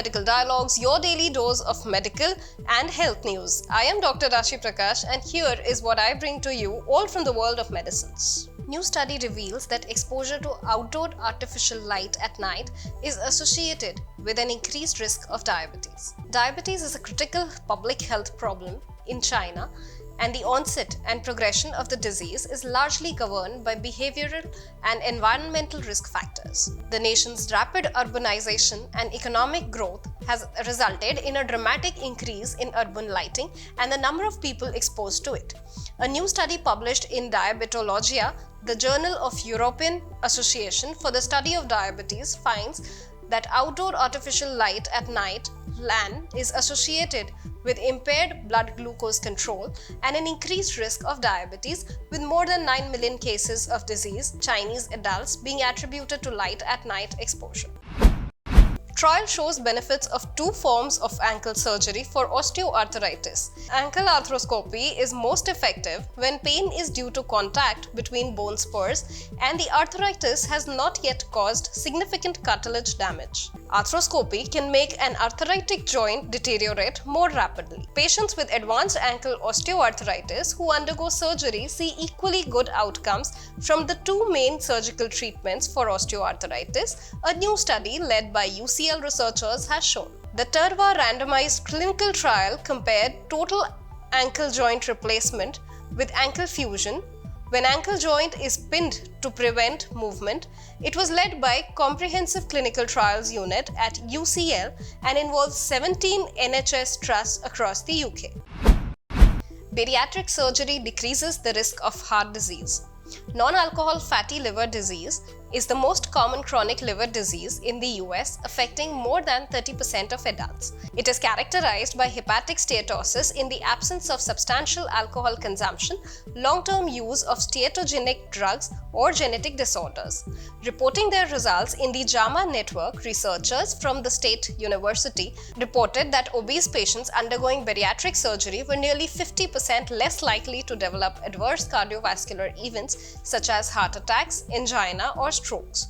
Medical Dialogues, your daily dose of medical and health news. I am Dr. Rashi Prakash, and here is what I bring to you all from the world of medicines. New study reveals that exposure to outdoor artificial light at night is associated with an increased risk of diabetes. Diabetes is a critical public health problem in China, and the onset and progression of the disease is largely governed by behavioral and environmental risk factors. The nation's rapid urbanization and economic growth has resulted in a dramatic increase in urban lighting and the number of people exposed to it. A new study published in Diabetologia, the Journal of European Association for the Study of Diabetes, finds that outdoor artificial light at night (LAN) is associated with impaired blood glucose control and an increased risk of diabetes, with more than 9 million cases of disease Chinese adults being attributed to light at night exposure. Trial shows benefits of two forms of ankle surgery for osteoarthritis. Ankle arthroscopy is most effective when pain is due to contact between bone spurs and the arthritis has not yet caused significant cartilage damage. Arthroscopy can make an arthritic joint deteriorate more rapidly. Patients with advanced ankle osteoarthritis who undergo surgery see equally good outcomes from the two main surgical treatments for osteoarthritis, a new study led by UCL researchers has shown. The TERVA randomized clinical trial compared total ankle joint replacement with ankle fusion when ankle joint is pinned to prevent movement. It was led by Comprehensive Clinical Trials Unit at UCL and involves 17 NHS trusts across the UK. Bariatric surgery decreases the risk of heart disease. Non-alcohol fatty liver disease is the most common chronic liver disease in the US, affecting more than 30% of adults. It is characterized by hepatic steatosis in the absence of substantial alcohol consumption, long-term use of steatogenic drugs, or genetic disorders. Reporting their results in the JAMA network, researchers from the State University reported that obese patients undergoing bariatric surgery were nearly 50% less likely to develop adverse cardiovascular events such as heart attacks, angina, or strokes.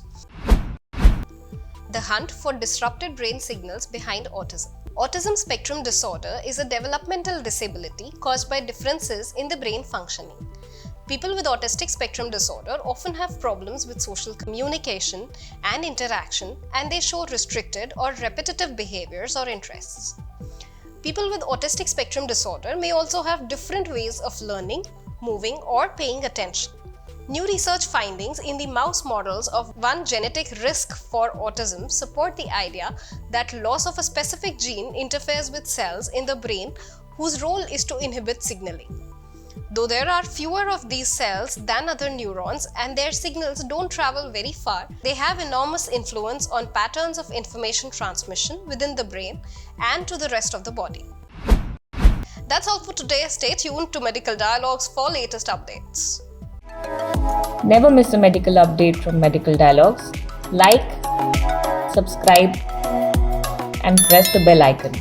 The hunt for disrupted brain signals behind autism. Autism spectrum disorder is a developmental disability caused by differences in the brain functioning. People with autistic spectrum disorder often have problems with social communication and interaction, and they show restricted or repetitive behaviors or interests. People with autistic spectrum disorder may also have different ways of learning, moving, or paying attention. New research findings in the mouse models of one genetic risk for autism support the idea that loss of a specific gene interferes with cells in the brain whose role is to inhibit signaling. Though there are fewer of these cells than other neurons and their signals don't travel very far, they have enormous influence on patterns of information transmission within the brain and to the rest of the body. That's all for today. Stay tuned to Medical Dialogues for latest updates. Never miss a medical update from Medical Dialogues. Like, subscribe, and press the bell icon.